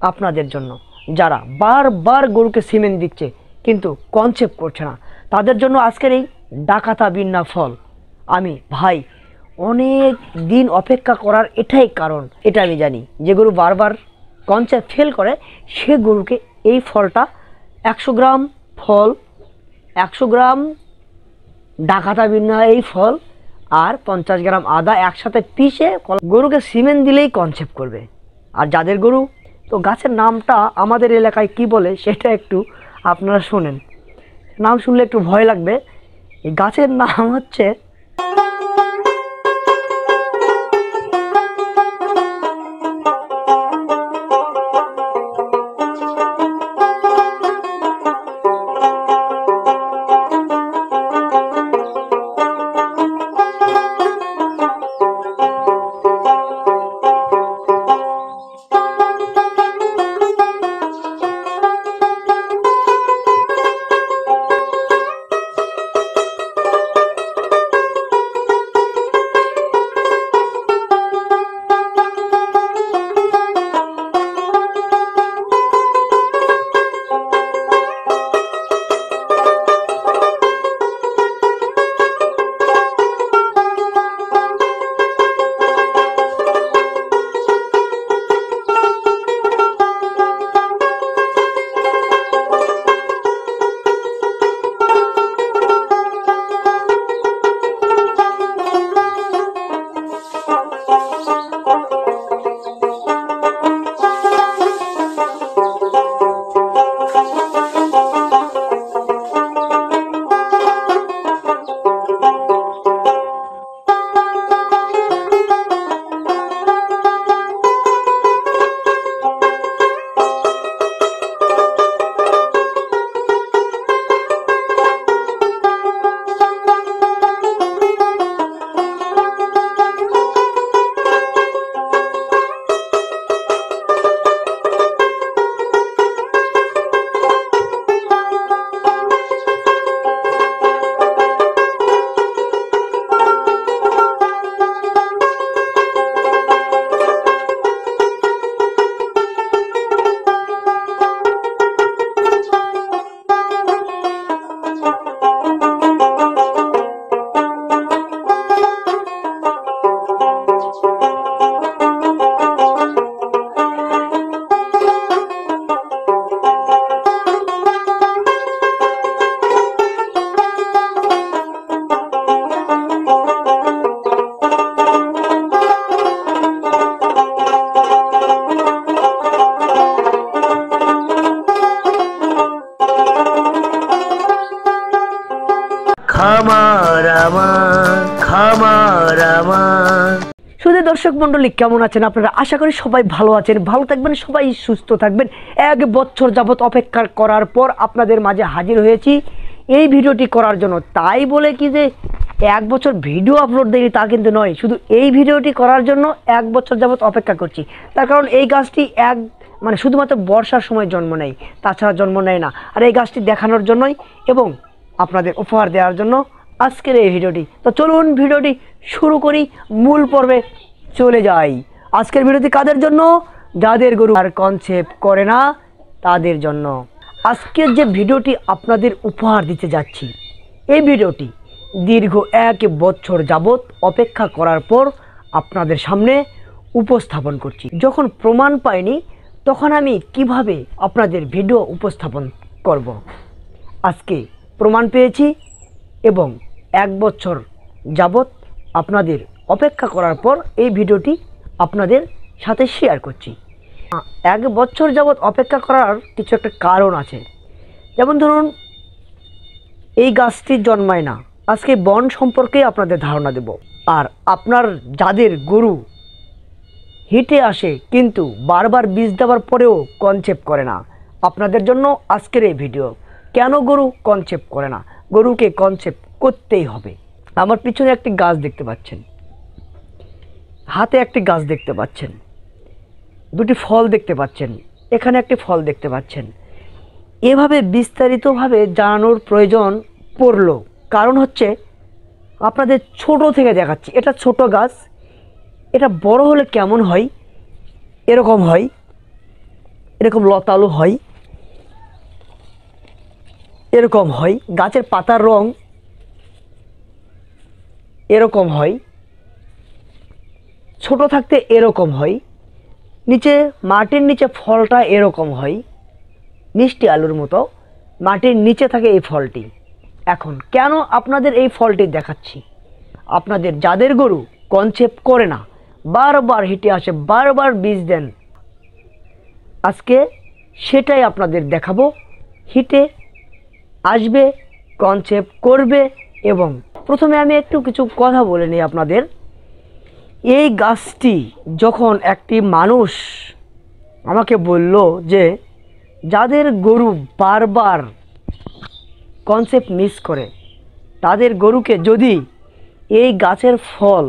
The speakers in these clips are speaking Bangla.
আপনাদের জন্য, যারা বারবার গরুকে সিমেন্ট দিচ্ছে কিন্তু কনসেপ্ট করছে না, তাদের জন্য আজকের এই ডাকাতা বিন্না ফল। আমি ভাই অনেক দিন অপেক্ষা করার এটাই কারণ, এটা আমি জানি, যে গরু বারবার কনসেপ্ট ফেল করে সে গরুকে এই ফলটা 100 গ্রাম ফল, 100 গ্রাম ডাকাতা বিন্না এই ফল আর 50 গ্রাম আদা একসাথে পিষে গরুকে সিমেন্ট দিলেই কনসেপ্ট করবে। আর যাদের গরু, তো গাছের নামটা আমাদের এলাকায় কি বলে সেটা একটু আপনারা শোনেন, নাম শুনলে একটু ভয় লাগবে। এই গাছের নাম হচ্ছে শুধু দর্শক মন্ডলী, কেমন আছেন আপনারা? আশা করি সবাই ভালো আছেন, ভালো থাকবেন, সবাই সুস্থ থাকবেন। 1 বছর যাবত অপেক্ষা করার পর আপনাদের মাঝে হাজির হয়েছি এই ভিডিওটি করার জন্য। তাই বলে কি যে 1 বছর ভিডিও আপলোড দেয়নি তা কিন্তু নয়, শুধু এই ভিডিওটি করার জন্য 1 বছর যাবত অপেক্ষা করছি। তার কারণ এই গাছটি শুধুমাত্র বর্ষার সময় জন্ম নেয়, তাছাড়া জন্ম নেয় না। আর এই গাছটি দেখানোর জন্যই এবং আপনাদের উপহার দেওয়ার জন্য আজকের এই ভিডিওটি। তো চলুন ভিডিওটি শুরু করি, মূল পর্বে চলে যাই। আজকের ভিডিওটি কাদের জন্য? যাদের গরু আর কনসেপ্ট করে না তাদের জন্য। আজকের যে ভিডিওটি আপনাদের উপহার দিতে যাচ্ছি, এই ভিডিওটি দীর্ঘ 1 বছর যাবত অপেক্ষা করার পর আপনাদের সামনে উপস্থাপন করছি। যখন প্রমাণ পাইনি তখন আমি কিভাবে আপনাদের ভিডিও উপস্থাপন করব। আজকে প্রমাণ পেয়েছি এবং 1 বছর যাবত আপনাদের অপেক্ষা করার পর এই ভিডিওটি আপনাদের সাথে শেয়ার করছি। 1 বছর যাবত অপেক্ষা করার কিছু একটা কারণ আছে। যেমন ধরুন, এই গাছটি জন্মায় না, আজকে বন সম্পর্কে আপনাদের ধারণা দেব। আর আপনার যাদের গরু হিটে আসে কিন্তু বারবার বীজ দেওয়ার পরেও কনসেপ্ট করে না, আপনাদের জন্য আজকের এই ভিডিও। কেন গরু কনসেপ্ট করে না? গরুকে কনসেপ্ট করতেই হবে। আমার পিছনে একটি গাছ দেখতে পাচ্ছেন, হাতে একটি গাছ দেখতে পাচ্ছেন, 2টি ফল দেখতে পাচ্ছেন, এখানে একটি ফল দেখতে পাচ্ছেন। এভাবে বিস্তারিতভাবে জানানোর প্রয়োজন পড়ল, কারণ হচ্ছে আপনাদের ছোট থেকে দেখাচ্ছি। এটা ছোট গাছ, এটা বড় হলে কেমন হয়, এরকম হয়। এরকম লতালু হয়, এরকম হয়। গাছের পাতার রং এরকম হয়, ছোট থাকতে এরকম হয়, নিচে মাটির নিচে ফলটা এরকম হয়, মিষ্টি আলুর মতো মাটির নিচে থাকে এই ফলটি। এখন কেন আপনাদের এই ফলটি দেখাচ্ছি, আপনাদের যাদের গরু কনসেপ্ট করে না, বারবার হিটে আসে, বারবার বীজ দেন, আজকে সেটাই আপনাদের দেখাবো। হিটে আসবে, কনসেপ্ট করবে। এবং প্রথমে আমি একটু কিছু কথা বলে নিই আপনাদের। এই গাছটি যখন একটি মানুষ আমাকে বলল যে যাদের গরু বারবার কনসেপ্ট মিস করে, তাদের গরুকে যদি এই গাছের ফল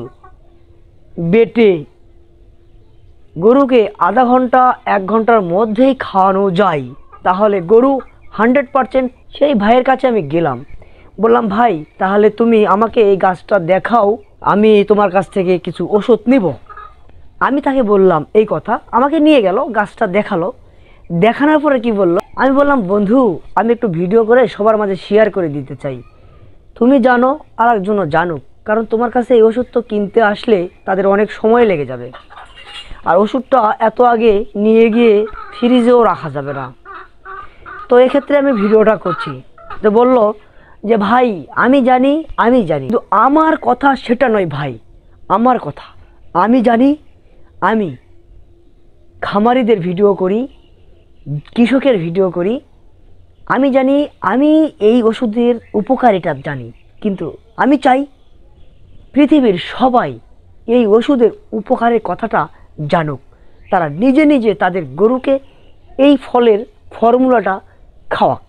বেটে গরুকে আধা ঘন্টা 1 ঘন্টার মধ্যেই খাওয়ানো যায়, তাহলে গরু 100%। সেই ভাইয়ের কাছে আমি গেলাম, বললাম ভাই তাহলে তুমি আমাকে এই গাছটা দেখাও, আমি তোমার কাছ থেকে কিছু ওষুধ নিব। আমি তাকে বললাম এই কথা, আমাকে নিয়ে গেল, গাছটা দেখালো। দেখানোর পরে কি বললো, আমি বললাম বন্ধু আমি একটু ভিডিও করে সবার মাঝে শেয়ার করে দিতে চাই, তুমি জানো আর একজনও জানুক, কারণ তোমার কাছে এই ওষুধ তো কিনতে আসলে তাদের অনেক সময় লেগে যাবে, আর ওষুধটা এত আগে নিয়ে গিয়ে ফ্রিজেও রাখা যাবে না। তো এক্ষেত্রে আমি ভিডিওটা করছি। তো বলল যে ভাই আমি জানি কিন্তু আমার কথা সেটা নয় ভাই, আমার কথা আমি জানি, আমি খামারিদের ভিডিও করি, কৃষকের ভিডিও করি, আমি জানি, আমি এই ওষুধের উপকারিতা জানি, কিন্তু আমি চাই পৃথিবীর সবাই এই ওষুধের উপকারের কথাটা জানুক, তারা নিজে নিজে তাদের গরুকে এই ফলের ফর্মুলাটা খাওয়াক।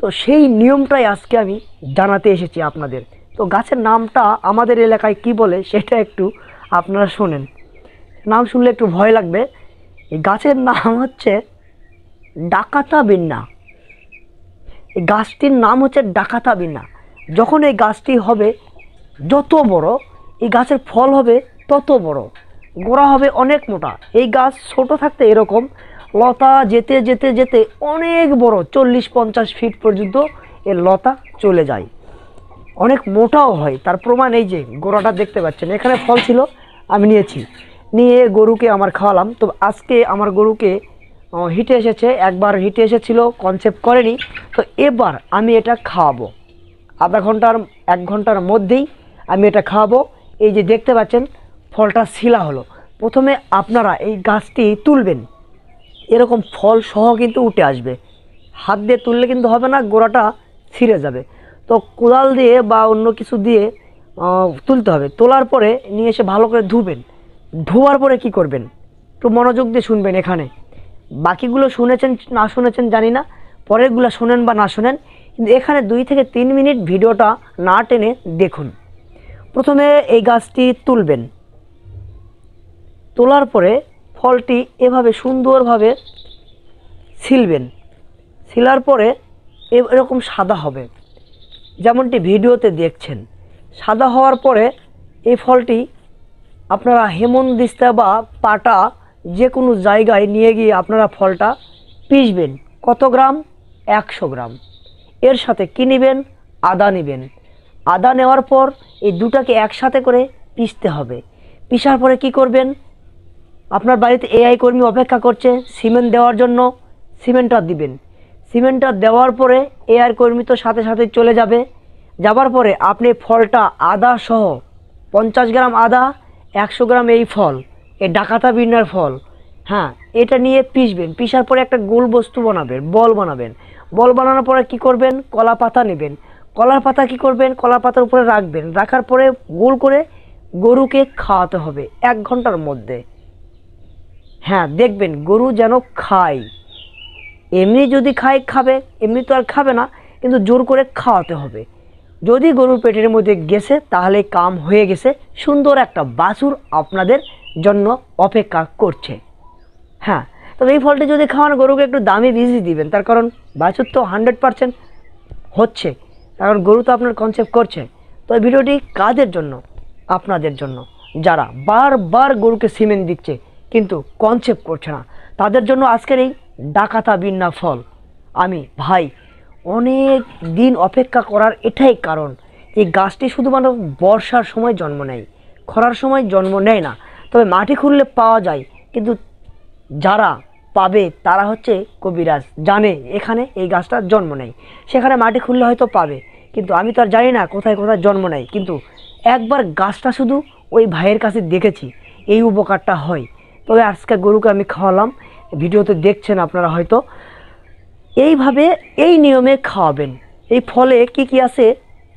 তো সেই নিয়মটাই আজকে আমি জানাতে এসেছি আপনাদের। তো গাছের নামটা আমাদের এলাকায় কি বলে সেটা একটু আপনারা শোনেন, নাম শুনলে একটু ভয় লাগবে। এই গাছের নাম হচ্ছে ডাকাতা বিন্না। এই গাছটির নাম হচ্ছে ডাকাতা বিন্না। যখন এই গাছটি হবে যত বড়, এই গাছের ফল হবে তত বড়, গোড়া হবে অনেক মোটা। এই গাছ ছোট থাকতে এরকম, লতা যেতে যেতে যেতে অনেক বড়, 40-50 ফিট পর্যন্ত এর লতা চলে যায়, অনেক মোটাও হয়। তার প্রমাণ এই যে গোড়াটা দেখতে পাচ্ছেন, এখানে ফল ছিল, আমি নিয়ে গরুকে আমার খাওয়ালাম। তো আজকে আমার গরুকে হিটে এসেছে, একবার হিটে এসেছিল, কনসেপ্ট করেনি, তো এবার আমি এটা খাওয়াবো আধা ঘন্টার 1 ঘন্টার মধ্যেই আমি এটা খাওয়াবো। এই যে দেখতে পাচ্ছেন ফলটা শিলা হলো। প্রথমে আপনারা এই গাছটি তুলবেন, এরকম ফল সহ কিন্তু উঠে আসবে, হাত দিয়ে তুললে কিন্তু হবে না, গোড়াটা ছিঁড়ে যাবে। তো কোদাল দিয়ে বা অন্য কিছু দিয়ে তুলতে হবে। তোলার পরে নিয়ে এসে ভালো করে ধুবেন। ধোয়ার পরে কি করবেন একটু মনোযোগ দিয়ে শুনবেন। এখানে বাকিগুলো শুনেছেন না শুনেছেন জানি না, পরেরগুলো শোনেন বা না শোনেন, কিন্তু এখানে 2 থেকে 3 মিনিট ভিডিওটা না টেনে দেখুন। প্রথমে এই গাছটি তুলবেন, তোলার পরে ফলটি এভাবে সুন্দরভাবে ছিলবেন। ছিলার পরে এরকম সাদা হবে, যেমনটি ভিডিওতে দেখছেন। সাদা হওয়ার পরে এই ফলটি আপনারা হেমনদিস্তা বা পাটা যে কোনো জায়গায় নিয়ে গিয়ে আপনারা ফলটা পিষবেন। কত গ্রাম? 100 গ্রাম। এর সাথে কী নেবেন? আদা নেবেন। আদা নেওয়ার পর এই দুটাকে একসাথে করে পিষতে হবে। পিষার পরে কি করবেন? আপনার বাড়িতে এআই কর্মী অপেক্ষা করছে সিমেন্ট দেওয়ার জন্য, সিমেন্টটা দিবেন। সিমেন্টটা দেওয়ার পরে এআই কর্মী তো সাথে সাথে চলে যাবে। যাবার পরে আপনি ফলটা আদা সহ 50 গ্রাম আদা, 100 গ্রাম এই ফল, এই ডাকাতা বিন্নার ফল, হ্যাঁ, এটা নিয়ে পিষবেন। পিষার পরে একটা গোল বস্তু বানাবেন, বল বানাবেন। বল বানানোর পরে কি করবেন? কলা পাতা নেবেন। কলার পাতা কি করবেন? কলার পাতার উপরে রাখবেন। রাখার পরে গোল করে গরুকে খাওয়াতে হবে 1 ঘন্টার মধ্যে। হ্যাঁ, দেখবেন গরু যেন খায়। এমনি যদি খাবে, এমনি তো আর খাবে না, কিন্তু জোর করে খাওয়াতে হবে। যদি গরুর পেটের মধ্যে গেছে তাহলে কাম হয়ে গেছে, সুন্দর একটা বাছুর আপনাদের জন্য অপেক্ষা করছে। হ্যাঁ, তবে এই ফলটি যদি খাওয়ান গরুকে একটু দামি বীজই দিবেন, তার কারণ বাছুর তো 100% হচ্ছে, কারণ গরু তো আপনার কনসেপ্ট করছে। তো এই ভিডিওটি কাদের জন্য? আপনাদের জন্য, যারা বারবার গরুকে সিমেন্ট দিচ্ছে কিন্তু কনসেপ্ট করছে না, তাদের জন্য আজকের এই ডাকাতা বিন্না ফল। আমি ভাই অনেক দিন অপেক্ষা করার এটাই কারণ, এই গাছটি শুধুমাত্র বর্ষার সময় জন্ম নেয়, খরার সময় জন্ম নেয় না। তবে মাটি খুঁড়লে পাওয়া যায়, কিন্তু যারা পাবে তারা হচ্ছে কবিরাজ, জানে এখানে এই গাছটা জন্ম নেয়, সেখানে মাটি খুঁড়লে হয়তো পাবে, কিন্তু আমি তো আর জানি না কোথায় কোথায় জন্ম নেয়। কিন্তু একবার গাছটা শুধু ওই ভাইয়ের কাছে দেখেছি, এই উপকারটা হয়। তবে আজকে গরুকে আমি খাওয়ালাম, ভিডিওতে দেখছেন আপনারা হয়তো। এইভাবে এই নিয়মে খাওয়াবেন। এই ফলে কি কি আছে,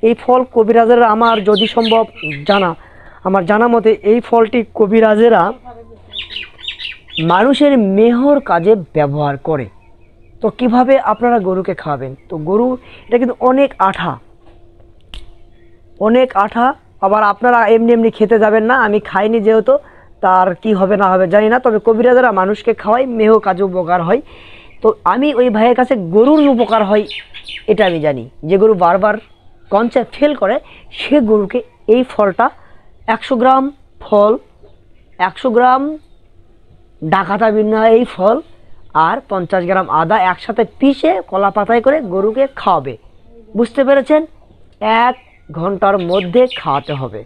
এই ফল কবিরাজেরা, আমার যদি সম্ভব আমার জানা মতে এই ফলটি কবিরাজেরা মানুষের মেহর কাজে ব্যবহার করে। তো কিভাবে আপনারা গরুকে খাওয়াবেন? তো গরু এটা কিন্তু অনেক আঠা, আবার আপনারা এমনি এমনি খেতে যাবেন না। আমি খাইনি যেহেতু, তার কি হবে না হবে জানি না, তবে কবিরাজেরা মানুষকে খাওয়াই, মেহ কাজে উপকার হয়। তো আমি ওই ভাইয়ের কাছে গরুর উপকার হয় এটা আমি জানি। যে গরু বারবার কনসেপ্ট ফেল করে, সে গরুকে এই ফলটা 100 গ্রাম ফল, 100 গ্রাম ডাকাতা বিন্না এই ফল আর 50 গ্রাম আদা একসাথে পিষে কলা পাতায় করে গরুকে খাওয়াবে। বুঝতে পেরেছেন? 1 ঘন্টার মধ্যে খাওয়াতে হবে।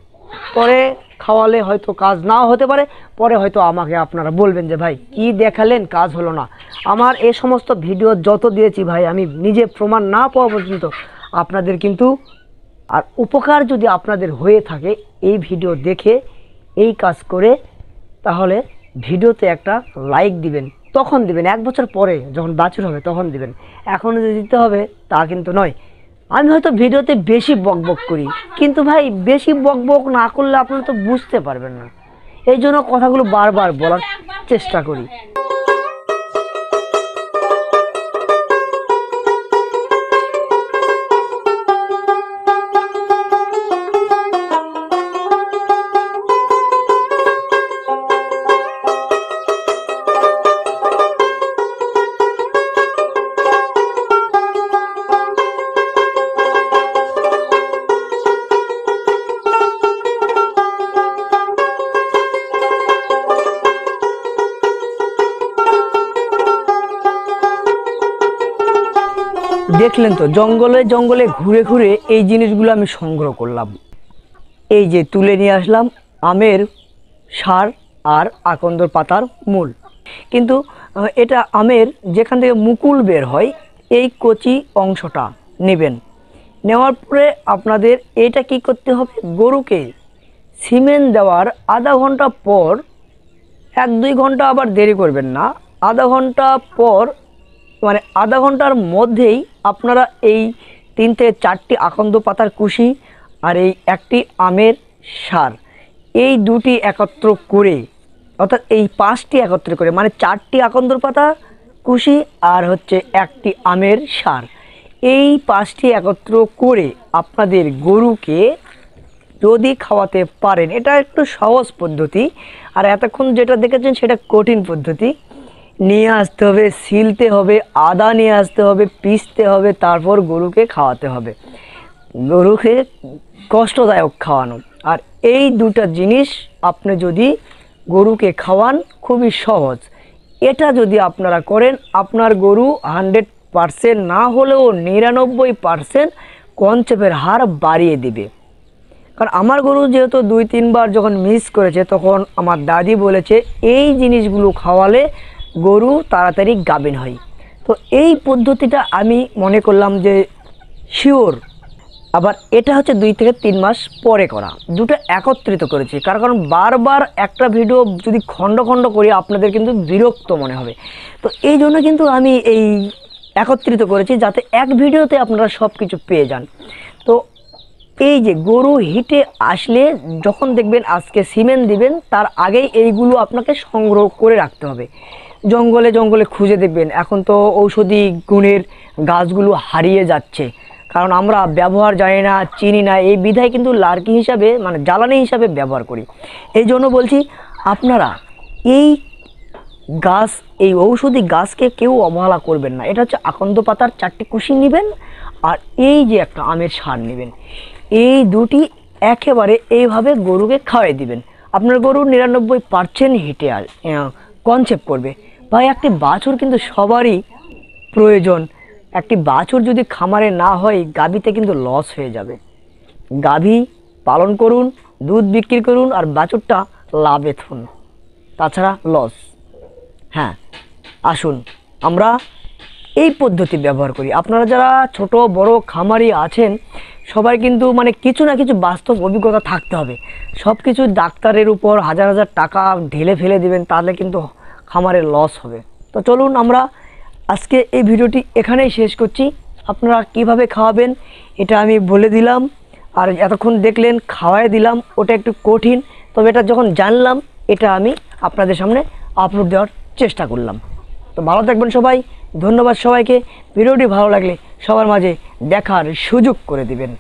পরে খাওয়ালে হয়তো কাজ নাও হতে পারে, পরে হয়তো আমাকে আপনারা বলবেন যে ভাই কি দেখালেন, কাজ হলো না। আমার এই সমস্ত ভিডিও যত দিয়েছি ভাই, আমি নিজে প্রমাণ না পাওয়া পর্যন্ত আপনাদের কিন্তু, আর উপকার যদি আপনাদের হয়ে থাকে এই ভিডিও দেখে এই কাজ করে, তাহলে ভিডিওতে একটা লাইক দিবেন। তখন দিবেন 1 বছর পরে যখন বাছুর হবে তখন দিবেন, এখন যে দিতে হবে তা কিন্তু নয়। আমি হয়তো ভিডিওতে বেশি বকবক করি, কিন্তু ভাই বেশি বকবক না করলে আপনারা তো বুঝতে পারবেন না, এই জন্য কথাগুলো বারবার বলার চেষ্টা করি। দেখলেন তো, জঙ্গলে জঙ্গলে ঘুরে ঘুরে এই জিনিসগুলো আমি সংগ্রহ করলাম। এই যে তুলে নিয়ে আসলাম আমের সার আর আকন্দর পাতার মূল। কিন্তু এটা আমের যেখান থেকে মুকুল বের হয়, এই কচি অংশটা নেবেন। নেওয়ার পরে আপনাদের এটা কি করতে হবে, গরুকে সিমেন্ট দেওয়ার আধা ঘন্টা পর, 1-2 ঘন্টা আবার দেরি করবেন না, আধা ঘন্টা পর, মানে আধা ঘন্টার মধ্যেই আপনারা এই 3 থেকে 4টি আকন্দ পাতার কুশি আর এই 1টি আমের সার, এই 2টি একত্র করে, অর্থাৎ এই 5টি একত্র করে, মানে 4টি আকন্দর পাতা কুশি আর হচ্ছে 1টি আমের সার, এই 5টি একত্র করে আপনাদের গরুকে যদি খাওয়াতে পারেন, এটা একটু সহজ পদ্ধতি। আর এতক্ষণ যেটা দেখেছেন সেটা কঠিন পদ্ধতি। নিয়ে আসতে হবে, ছিলতে হবে, আদা নিয়ে আসতে হবে, পিষতে হবে, তারপর গরুকে খাওয়াতে হবে। গরুকে কষ্টদায়ক খাওয়ানো। আর এই 2টা জিনিস আপনি যদি গরুকে খাওয়ান, খুবই সহজ। এটা যদি আপনারা করেন, আপনার গরু 100% না হলেও 99% কনসেপ্টের হার বাড়িয়ে দিবে। কারণ আমার গরু যেহেতু 2-3 বার যখন মিস করেছে, তখন আমার দাদি বলেছে এই জিনিসগুলো খাওয়ালে গরু তাড়াতাড়ি গাভিন হয়। তো এই পদ্ধতিটা আমি মনে করলাম যে শিওর। আবার এটা হচ্ছে 2 থেকে 3 মাস পরে করা, দুটো একত্রিত করেছি। কারণ বারবার একটা ভিডিও যদি খণ্ড খণ্ড করি আপনাদের কিন্তু বিরক্ত মনে হবে। তো এই জন্য কিন্তু আমি এই একত্রিত করেছি, যাতে এক ভিডিওতে আপনারা সব কিছু পেয়ে যান। তো এই যে গরু হিটে আসলে যখন দেখবেন আজকে সিমেন্ট দিবেন, তার আগেই এইগুলো আপনাকে সংগ্রহ করে রাখতে হবে। জঙ্গলে জঙ্গলে খুঁজে দেখবেন, এখন তো ঔষধি গুণের গাছগুলো হারিয়ে যাচ্ছে, কারণ আমরা ব্যবহার জানি না, চিনি না, এই বিধায় কিন্তু লার্কি হিসাবে, মানে জ্বালানি হিসাবে ব্যবহার করি। এই জন্য বলছি আপনারা এই গাছ, এই ঔষধি গাছকে কেউ অবহেলা করবেন না। এটা হচ্ছে আকন্দ পাতার 4টি কুশি নেবেন, আর এই যে একটা আমের সার নেবেন, এই 2টি একেবারে এইভাবে গরুকে খাওয়াই দিবেন। আপনার গরু 99% হিটে কনসেপ্ট করবে। ভাই একটি বাছুর কিন্তু সবারই প্রয়োজন। একটি বাছুর যদি খামারে না হয় গাভীতে কিন্তু লস হয়ে যাবে। গাভী পালন করুন, দুধ বিক্রি করুন, আর বাছুরটা লাভে থুন, তাছাড়া লস। হ্যাঁ, আসুন আমরা এই পদ্ধতি ব্যবহার করি। আপনারা যারা ছোট বড় খামারি আছেন সবাই কিন্তু মানে কিছু না কিছু বাস্তব অভিজ্ঞতা থাকতে হবে। সব কিছু ডাক্তারের উপর হাজার হাজার টাকা ঢেলে ফেলে দিবেন, তাহলে কিন্তু খামারের লস হবে। তো চলুন আমরা আজকে এই ভিডিওটি এখানেই শেষ করছি। আপনারা কিভাবে খাওয়াবেন এটা আমি বলে দিলাম, আর এতক্ষণ দেখলেন খাওয়াই দিলাম, ওটা একটু কঠিন, তবে এটা যখন জানলাম এটা আমি আপনাদের সামনে আপলোড দেওয়ার চেষ্টা করলাম। তো ভালো থাকবেন সবাই, ধন্যবাদ সবাইকে। ভিডিওটি ভালো লাগলে সবার মাঝে দেখার সুযোগ করে দিবেন।